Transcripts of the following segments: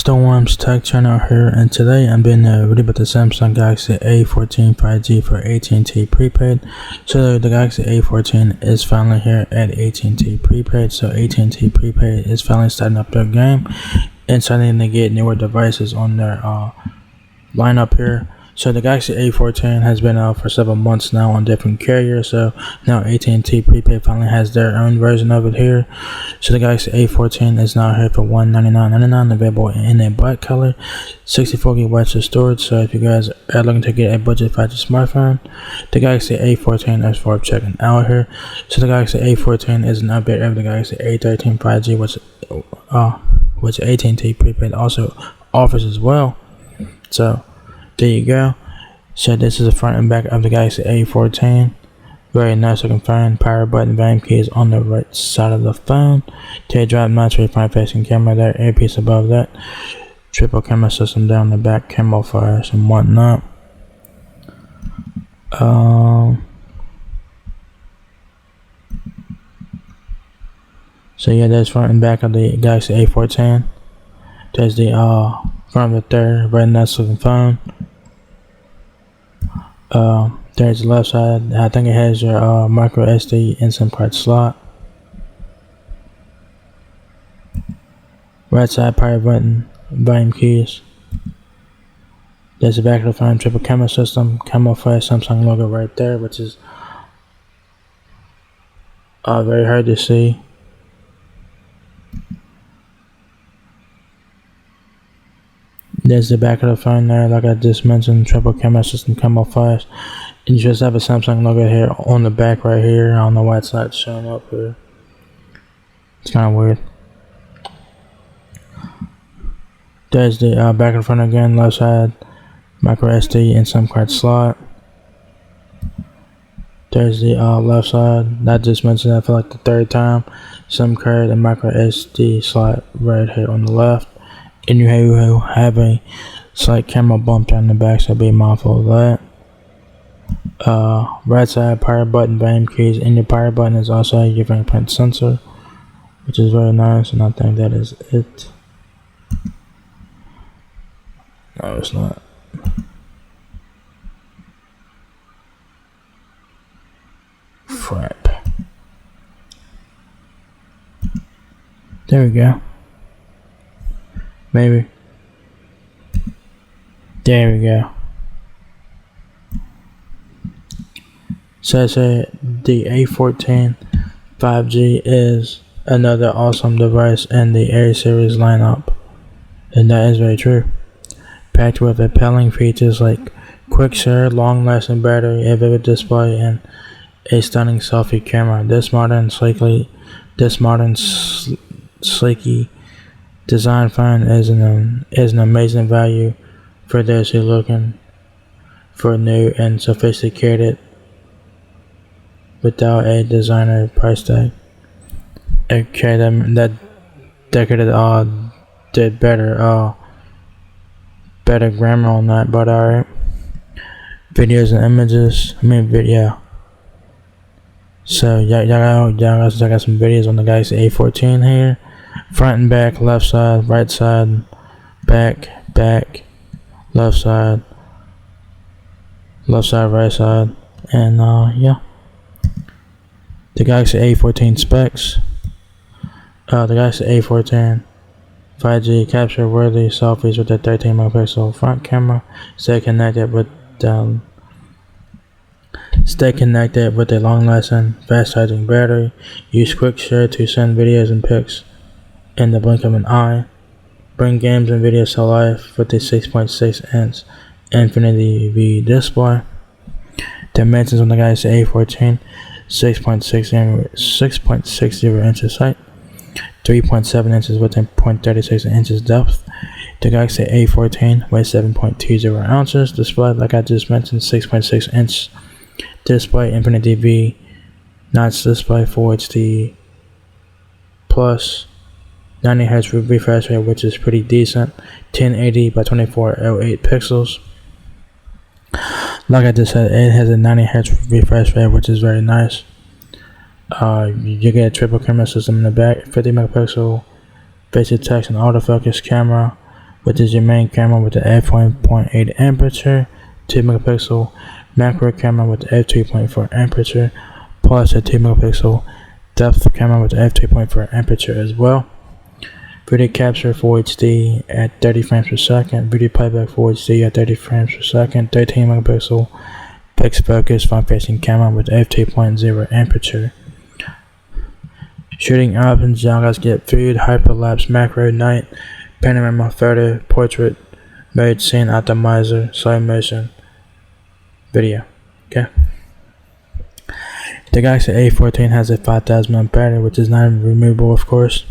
Storm's Tech Channel here, and today I'm doing a video about the Samsung Galaxy A14 5G for AT&T Prepaid. So the Galaxy A14 is finally here at AT&T Prepaid. So AT&T Prepaid is finally starting up their game and starting to get newer devices on their lineup here. So the Galaxy A14 has been out for several months now on different carriers. So now AT&T Prepaid finally has their own version of it here. So the Galaxy A14 is now here for $199.99, available in a black color, 64 GB of storage. So if you guys are looking to get a budget 5G smartphone, the Galaxy A14 is for checking out here. So the Galaxy A14 is an update of the Galaxy A13 5G, which AT&T Prepaid also offers as well. So there you go. So this is the front and back of the Galaxy A14. Very nice looking phone. Power button, volume keys on the right side of the phone. Teardrop notch for your front facing camera there. Earpiece above that. Triple camera system down the back. Camouflage and whatnot. So yeah, that's front and back of the Galaxy A14. There's the front of the third. Very nice looking phone. There's the left side. I think it has your micro SD and SIM card slot. Right side, power button, volume keys. There's the back of the phone, triple camera system, camouflage Samsung logo right there, which is very hard to see. There's the back of the phone there, like I just mentioned, triple camera system, camouflage. And you just have a Samsung logo here on the back right here. I don't know why it's not showing up here. It's kind of weird. There's the back and front again, left side, micro SD and SIM card slot. There's the left side, I just mentioned that for like the third time. SIM card and micro SD slot right here on the left. And you have a slight camera bump down the back, so be mindful of that. Right side, power button, volume keys, and your power button is also your fingerprint sensor, which is very nice, and I think that is it. No, it's not. Crap. There we go. Maybe. There we go. So I say the A14 5G is another awesome device in the A series lineup, and that is very true. Packed with appealing features like quick share, long-lasting battery, a vivid display, and a stunning selfie camera. This modern, sleeky design phone is an amazing value for those who are looking for new and sophisticated without a designer price tag. Okay, that could did better grammar on that, but alright. Videos and images. Video. So y'all got some videos on the Galaxy A14 here. Front and back, left side, right side, back, left side, right side, and yeah. The Galaxy A14 specs. The Galaxy A14 5G capture worthy selfies with a 13 megapixel front camera. Stay connected with a long-lasting, fast-charging battery. Use quick share to send videos and pics in the blink of an eye. Bring games and videos to life with a 6.6-inch Infinity V display. Dimensions on the Galaxy A14: 6.60 inches height, 3.7 inches width, and 0.36 inches depth. The Galaxy A14 weighs 7.20 ounces. Display, like I just mentioned, 6.6-inch display, Infinity V notch display, Full HD plus, 90Hz refresh rate, which is pretty decent, 1080 by 2408 pixels. Like I just said, it has a 90Hz refresh rate, which is very nice. You get a triple camera system in the back, 50 megapixel basic text and autofocus camera, which is your main camera with the f1.8 aperture, 2 megapixel macro camera with the f2.4 aperture, plus a 2 megapixel depth camera with the f2.4 aperture as well. Video capture Full HD at 30 frames per second, video playback Full HD at 30 frames per second, 13 megapixel fixed focus front facing camera with f2.0 aperture. Shooting options, y'all guys get food, hyperlapse, macro, night, panorama, photo, portrait mode, scene optimizer, slow motion, video. Okay. The Galaxy A14 has a 5000 mAh battery, which is not removable, of course.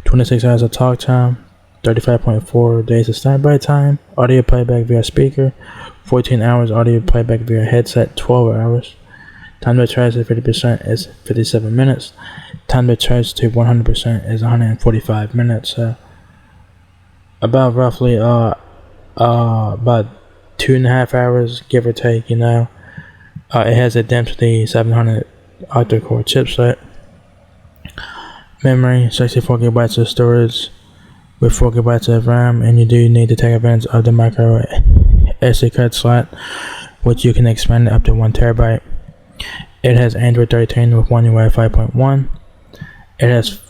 26 hours of talk time, 35.4 days of standby time, audio playback via speaker, 14 hours audio playback via headset, 12 hours. Time to charge to 50% is 57 minutes. Time to charge to 100% is 145 minutes. So about roughly about 2.5 hours, give or take. It has a Dimensity 700 octa-core chipset. Memory 64 gigabytes of storage with 4 gigabytes of RAM, and you do need to take advantage of the micro SD card slot, which you can expand it up to 1 terabyte. It has Android 13 with One UI 5.1. It has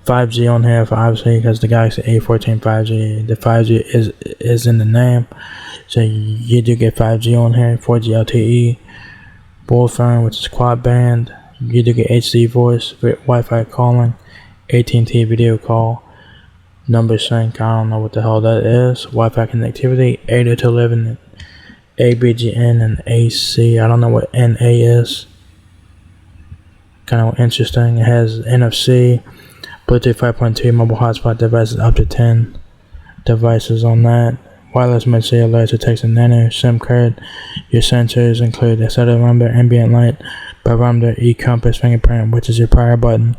5G on here, obviously, because the Galaxy A14 5G. The 5G is in the name, so you do get 5G on here. 4G LTE, bull phone, which is quad band. You do get HD voice, Wi-Fi calling, AT&T video call, number sync. I don't know what the hell that is. Wi-Fi connectivity, 802.11, ABGN and AC. I don't know what NA is. Kind of interesting. It has NFC, Bluetooth 5.2, mobile hotspot devices up to 10 devices on that. Wireless mode cellular to text and nano. SIM card. Your sensors include accelerometer, ambient light, barometer, e-compass, fingerprint, which is your power button,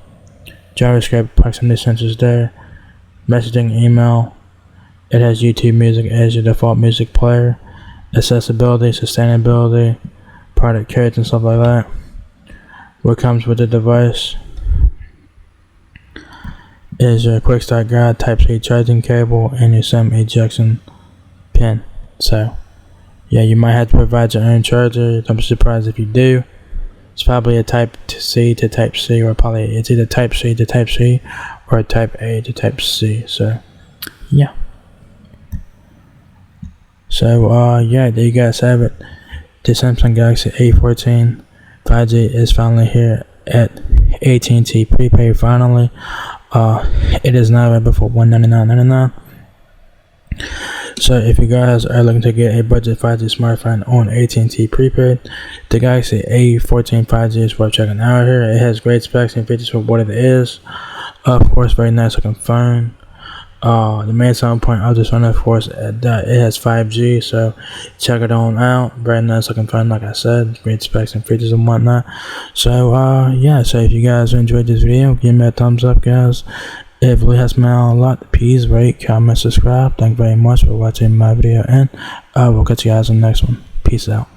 JavaScript, proximity sensors there, messaging, email. It has YouTube Music as your default music player, accessibility, sustainability, product codes and stuff like that. What comes with the device is your quick start guide, Type-C charging cable, and your SIM ejection pin. So yeah, you might have to provide your own charger. Don't be surprised if you do. It's probably a Type-C to Type-C, or probably it's either Type-C to Type-C or Type-A to Type-C. So yeah. So yeah, there you guys have it. The Samsung Galaxy A14 5G is finally here at AT&T Prepaid. Finally, it is now available for $199.99. So if you guys are looking to get a budget 5G smartphone on AT&T Prepaid, the Galaxy A14 5G is worth checking out here. It has great specs and features for what it is. Of course, very nice looking phone. The main selling point of this phone, of course, that it has 5G, so check it on out. Very nice looking phone, like I said, great specs and features and whatnot. So yeah, so if you guys enjoyed this video, give me a thumbs up, guys. It really helps me out a lot. Please rate, comment, subscribe. Thank you very much for watching my video, and I will catch you guys in the next one. Peace out.